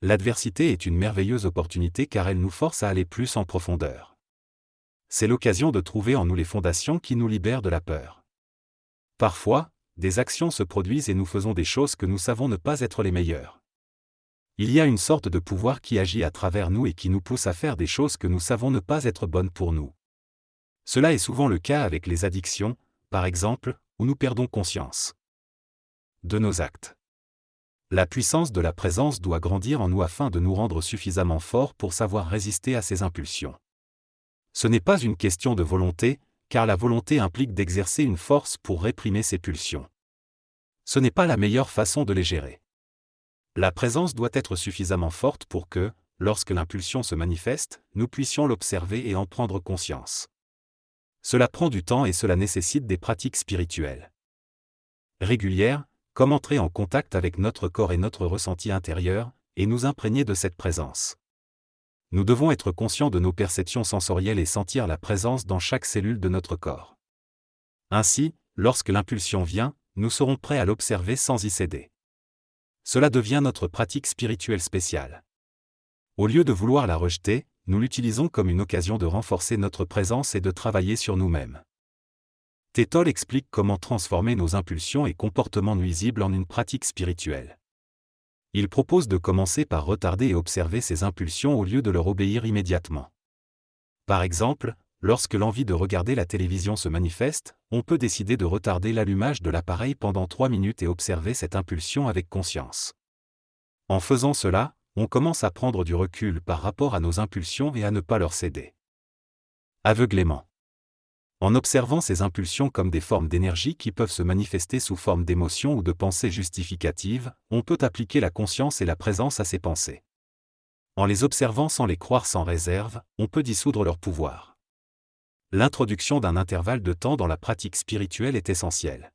L'adversité est une merveilleuse opportunité car elle nous force à aller plus en profondeur. C'est l'occasion de trouver en nous les fondations qui nous libèrent de la peur. Parfois, des actions se produisent et nous faisons des choses que nous savons ne pas être les meilleures. Il y a une sorte de pouvoir qui agit à travers nous et qui nous pousse à faire des choses que nous savons ne pas être bonnes pour nous. Cela est souvent le cas avec les addictions, par exemple, où nous perdons conscience de nos actes. La puissance de la présence doit grandir en nous afin de nous rendre suffisamment forts pour savoir résister à ces impulsions. Ce n'est pas une question de volonté, car la volonté implique d'exercer une force pour réprimer ces pulsions. Ce n'est pas la meilleure façon de les gérer. La présence doit être suffisamment forte pour que, lorsque l'impulsion se manifeste, nous puissions l'observer et en prendre conscience. Cela prend du temps et cela nécessite des pratiques spirituelles régulières, comme entrer en contact avec notre corps et notre ressenti intérieur, et nous imprégner de cette présence. Nous devons être conscients de nos perceptions sensorielles et sentir la présence dans chaque cellule de notre corps. Ainsi, lorsque l'impulsion vient, nous serons prêts à l'observer sans y céder. Cela devient notre pratique spirituelle spéciale. Au lieu de vouloir la rejeter, nous l'utilisons comme une occasion de renforcer notre présence et de travailler sur nous-mêmes. Tétol explique comment transformer nos impulsions et comportements nuisibles en une pratique spirituelle. Il propose de commencer par retarder et observer ces impulsions au lieu de leur obéir immédiatement. Par exemple, lorsque l'envie de regarder la télévision se manifeste, on peut décider de retarder l'allumage de l'appareil pendant 3 minutes et observer cette impulsion avec conscience. En faisant cela, on commence à prendre du recul par rapport à nos impulsions et à ne pas leur céder aveuglément. En observant ces impulsions comme des formes d'énergie qui peuvent se manifester sous forme d'émotions ou de pensées justificatives, on peut appliquer la conscience et la présence à ces pensées. En les observant sans les croire sans réserve, on peut dissoudre leur pouvoir. L'introduction d'un intervalle de temps dans la pratique spirituelle est essentielle.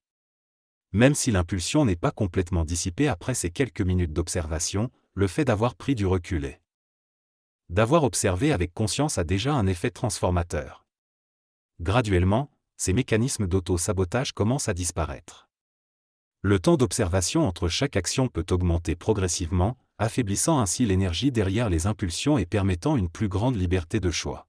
Même si l'impulsion n'est pas complètement dissipée après ces quelques minutes d'observation, le fait d'avoir pris du recul et d'avoir observé avec conscience a déjà un effet transformateur. Graduellement, ces mécanismes d'auto-sabotage commencent à disparaître. Le temps d'observation entre chaque action peut augmenter progressivement, affaiblissant ainsi l'énergie derrière les impulsions et permettant une plus grande liberté de choix.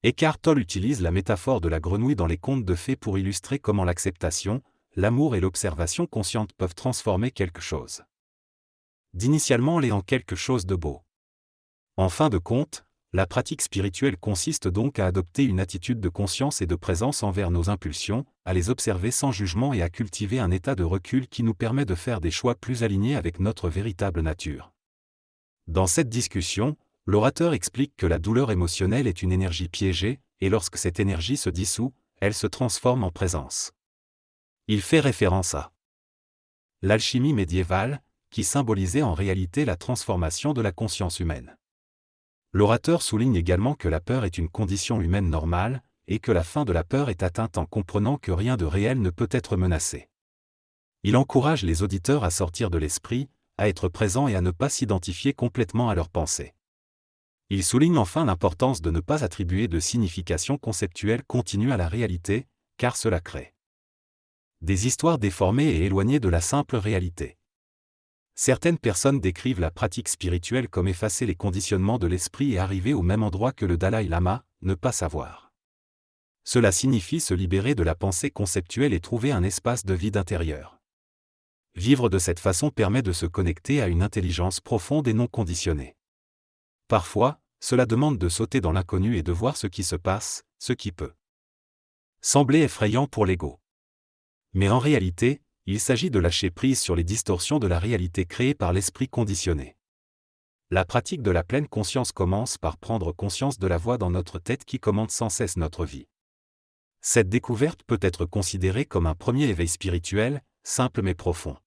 Eckhart Tolle utilise la métaphore de la grenouille dans les contes de fées pour illustrer comment l'acceptation, l'amour et l'observation consciente peuvent transformer quelque chose d'initialement laid en quelque chose de beau. En fin de compte, la pratique spirituelle consiste donc à adopter une attitude de conscience et de présence envers nos impulsions, à les observer sans jugement et à cultiver un état de recul qui nous permet de faire des choix plus alignés avec notre véritable nature. Dans cette discussion, l'orateur explique que la douleur émotionnelle est une énergie piégée, et lorsque cette énergie se dissout, elle se transforme en présence. Il fait référence à l'alchimie médiévale, qui symbolisait en réalité la transformation de la conscience humaine. L'orateur souligne également que la peur est une condition humaine normale, et que la fin de la peur est atteinte en comprenant que rien de réel ne peut être menacé. Il encourage les auditeurs à sortir de l'esprit, à être présents et à ne pas s'identifier complètement à leurs pensées. Il souligne enfin l'importance de ne pas attribuer de signification conceptuelle continue à la réalité, car cela crée des histoires déformées et éloignées de la simple réalité. Certaines personnes décrivent la pratique spirituelle comme effacer les conditionnements de l'esprit et arriver au même endroit que le Dalai Lama, ne pas savoir. Cela signifie se libérer de la pensée conceptuelle et trouver un espace de vide intérieur. Vivre de cette façon permet de se connecter à une intelligence profonde et non conditionnée. Parfois, cela demande de sauter dans l'inconnu et de voir ce qui se passe, ce qui peut sembler effrayant pour l'ego. Mais en réalité, il s'agit de lâcher prise sur les distorsions de la réalité créée par l'esprit conditionné. La pratique de la pleine conscience commence par prendre conscience de la voix dans notre tête qui commande sans cesse notre vie. Cette découverte peut être considérée comme un premier éveil spirituel, simple mais profond.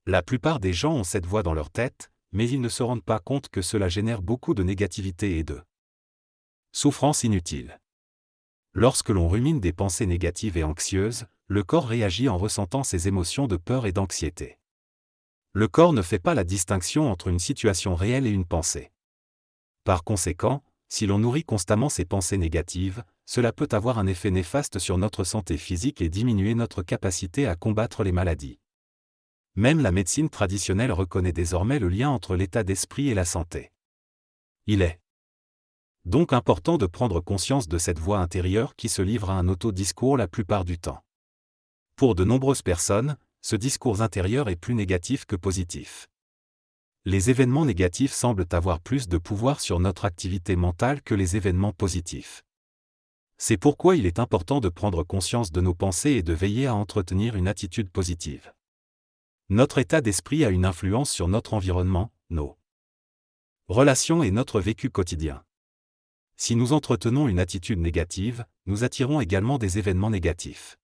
La plupart des gens ont cette voix dans leur tête, mais ils ne se rendent pas compte que cela génère beaucoup de négativité et de souffrance inutile. Lorsque l'on rumine des pensées négatives et anxieuses, le corps réagit en ressentant ces émotions de peur et d'anxiété. Le corps ne fait pas la distinction entre une situation réelle et une pensée. Par conséquent, si l'on nourrit constamment ces pensées négatives, cela peut avoir un effet néfaste sur notre santé physique et diminuer notre capacité à combattre les maladies. Même la médecine traditionnelle reconnaît désormais le lien entre l'état d'esprit et la santé. Il est donc important de prendre conscience de cette voix intérieure qui se livre à un auto-discours la plupart du temps. Pour de nombreuses personnes, ce discours intérieur est plus négatif que positif. Les événements négatifs semblent avoir plus de pouvoir sur notre activité mentale que les événements positifs. C'est pourquoi il est important de prendre conscience de nos pensées et de veiller à entretenir une attitude positive. Notre état d'esprit a une influence sur notre environnement, nos relations et notre vécu quotidien. Si nous entretenons une attitude négative, nous attirons également des événements négatifs.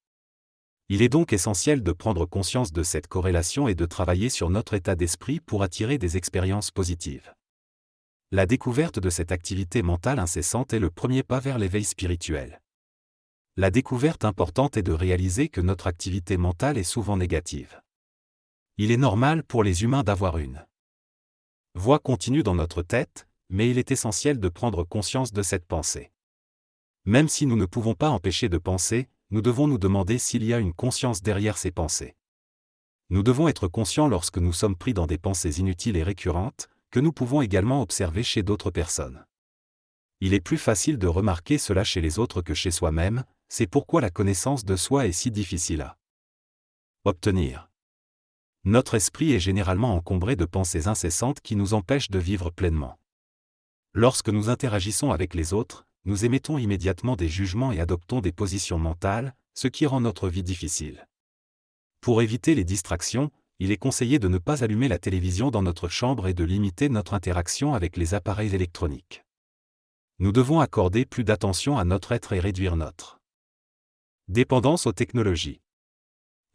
Il est donc essentiel de prendre conscience de cette corrélation et de travailler sur notre état d'esprit pour attirer des expériences positives. La découverte de cette activité mentale incessante est le premier pas vers l'éveil spirituel. La découverte importante est de réaliser que notre activité mentale est souvent négative. Il est normal pour les humains d'avoir une voix continue dans notre tête, mais il est essentiel de prendre conscience de cette pensée. Même si nous ne pouvons pas empêcher de penser, nous devons nous demander s'il y a une conscience derrière ces pensées. Nous devons être conscients lorsque nous sommes pris dans des pensées inutiles et récurrentes, que nous pouvons également observer chez d'autres personnes. Il est plus facile de remarquer cela chez les autres que chez soi-même, c'est pourquoi la connaissance de soi est si difficile à obtenir. Notre esprit est généralement encombré de pensées incessantes qui nous empêchent de vivre pleinement. Lorsque nous interagissons avec les autres, nous émettons immédiatement des jugements et adoptons des positions mentales, ce qui rend notre vie difficile. Pour éviter les distractions, il est conseillé de ne pas allumer la télévision dans notre chambre et de limiter notre interaction avec les appareils électroniques. Nous devons accorder plus d'attention à notre être et réduire notre dépendance aux technologies.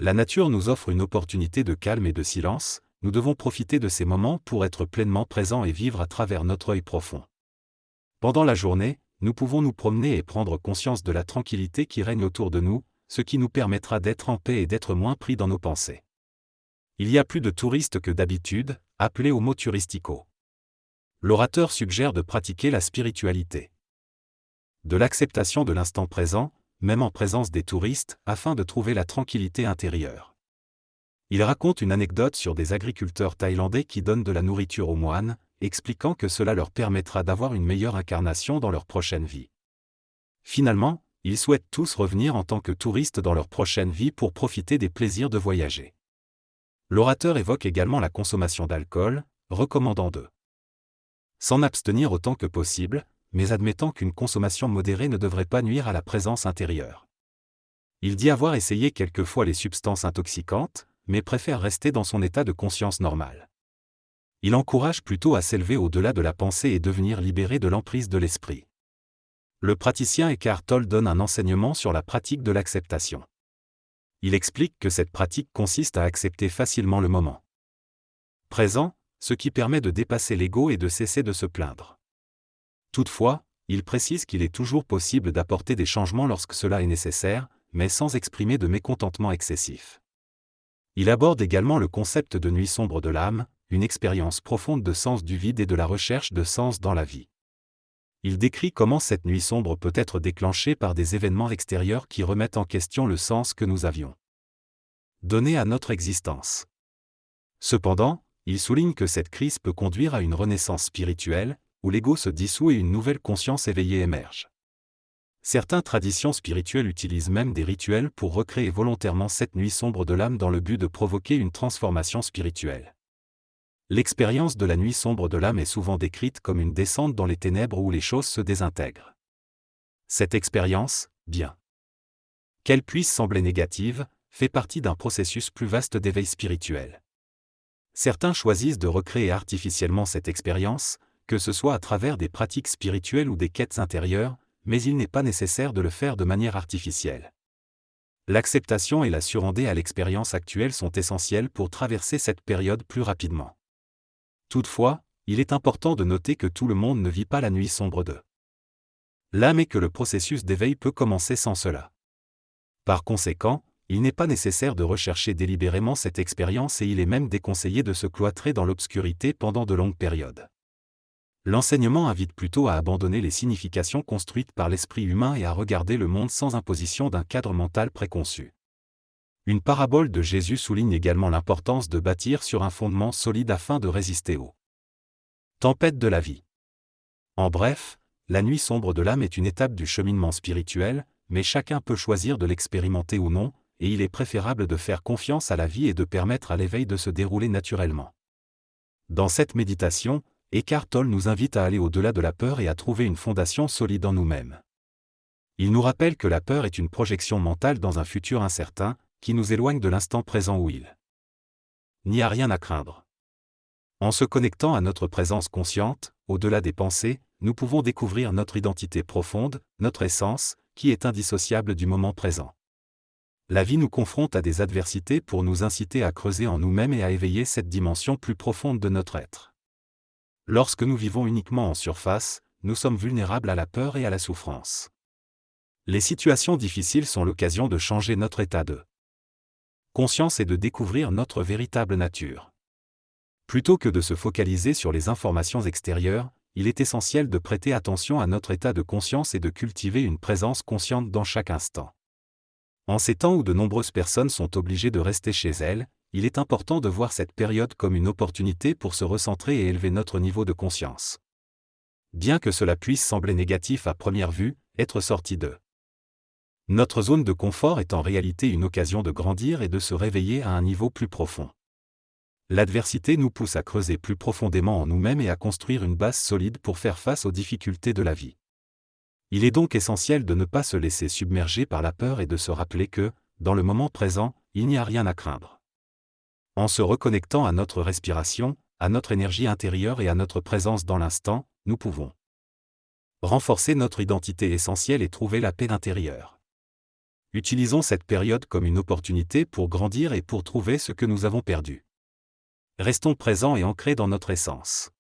La nature nous offre une opportunité de calme et de silence, nous devons profiter de ces moments pour être pleinement présents et vivre à travers notre œil profond. Pendant la journée, nous pouvons nous promener et prendre conscience de la tranquillité qui règne autour de nous, ce qui nous permettra d'être en paix et d'être moins pris dans nos pensées. Il y a plus de touristes que d'habitude, appelés homo touristicos. L'orateur suggère de pratiquer la spiritualité, de l'acceptation de l'instant présent, même en présence des touristes, afin de trouver la tranquillité intérieure. Il raconte une anecdote sur des agriculteurs thaïlandais qui donnent de la nourriture aux moines, expliquant que cela leur permettra d'avoir une meilleure incarnation dans leur prochaine vie. Finalement, ils souhaitent tous revenir en tant que touristes dans leur prochaine vie pour profiter des plaisirs de voyager. L'orateur évoque également la consommation d'alcool, recommandant de s'en abstenir autant que possible, mais admettant qu'une consommation modérée ne devrait pas nuire à la présence intérieure. Il dit avoir essayé quelquefois les substances intoxicantes, mais préfère rester dans son état de conscience normal. Il encourage plutôt à s'élever au-delà de la pensée et devenir libéré de l'emprise de l'esprit. Le praticien Eckhart Tolle donne un enseignement sur la pratique de l'acceptation. Il explique que cette pratique consiste à accepter facilement le moment présent, ce qui permet de dépasser l'ego et de cesser de se plaindre. Toutefois, il précise qu'il est toujours possible d'apporter des changements lorsque cela est nécessaire, mais sans exprimer de mécontentement excessif. Il aborde également le concept de nuit sombre de l'âme, une expérience profonde de sens du vide et de la recherche de sens dans la vie. Il décrit comment cette nuit sombre peut être déclenchée par des événements extérieurs qui remettent en question le sens que nous avions donné à notre existence. Cependant, il souligne que cette crise peut conduire à une renaissance spirituelle, où l'ego se dissout et une nouvelle conscience éveillée émerge. Certaines traditions spirituelles utilisent même des rituels pour recréer volontairement cette nuit sombre de l'âme dans le but de provoquer une transformation spirituelle. L'expérience de la nuit sombre de l'âme est souvent décrite comme une descente dans les ténèbres où les choses se désintègrent. Cette expérience, bien qu'elle puisse sembler négative, fait partie d'un processus plus vaste d'éveil spirituel. Certains choisissent de recréer artificiellement cette expérience, que ce soit à travers des pratiques spirituelles ou des quêtes intérieures, mais il n'est pas nécessaire de le faire de manière artificielle. L'acceptation et la surrender à l'expérience actuelle sont essentielles pour traverser cette période plus rapidement. Toutefois, il est important de noter que tout le monde ne vit pas la nuit sombre de l'âme et que le processus d'éveil peut commencer sans cela. Par conséquent, il n'est pas nécessaire de rechercher délibérément cette expérience et il est même déconseillé de se cloîtrer dans l'obscurité pendant de longues périodes. L'enseignement invite plutôt à abandonner les significations construites par l'esprit humain et à regarder le monde sans imposition d'un cadre mental préconçu. Une parabole de Jésus souligne également l'importance de bâtir sur un fondement solide afin de résister aux tempêtes de la vie. En bref, la nuit sombre de l'âme est une étape du cheminement spirituel, mais chacun peut choisir de l'expérimenter ou non, et il est préférable de faire confiance à la vie et de permettre à l'éveil de se dérouler naturellement. Dans cette méditation, Eckhart Tolle nous invite à aller au-delà de la peur et à trouver une fondation solide en nous-mêmes. Il nous rappelle que la peur est une projection mentale dans un futur incertain, qui nous éloigne de l'instant présent où il n'y a rien à craindre. En se connectant à notre présence consciente, au-delà des pensées, nous pouvons découvrir notre identité profonde, notre essence, qui est indissociable du moment présent. La vie nous confronte à des adversités pour nous inciter à creuser en nous-mêmes et à éveiller cette dimension plus profonde de notre être. Lorsque nous vivons uniquement en surface, nous sommes vulnérables à la peur et à la souffrance. Les situations difficiles sont l'occasion de changer notre état de conscience et de découvrir notre véritable nature. Plutôt que de se focaliser sur les informations extérieures, il est essentiel de prêter attention à notre état de conscience et de cultiver une présence consciente dans chaque instant. En ces temps où de nombreuses personnes sont obligées de rester chez elles, il est important de voir cette période comme une opportunité pour se recentrer et élever notre niveau de conscience. Bien que cela puisse sembler négatif à première vue, être sorti de notre zone de confort est en réalité une occasion de grandir et de se réveiller à un niveau plus profond. L'adversité nous pousse à creuser plus profondément en nous-mêmes et à construire une base solide pour faire face aux difficultés de la vie. Il est donc essentiel de ne pas se laisser submerger par la peur et de se rappeler que, dans le moment présent, il n'y a rien à craindre. En se reconnectant à notre respiration, à notre énergie intérieure et à notre présence dans l'instant, nous pouvons renforcer notre identité essentielle et trouver la paix intérieure. Utilisons cette période comme une opportunité pour grandir et pour trouver ce que nous avons perdu. Restons présents et ancrés dans notre essence.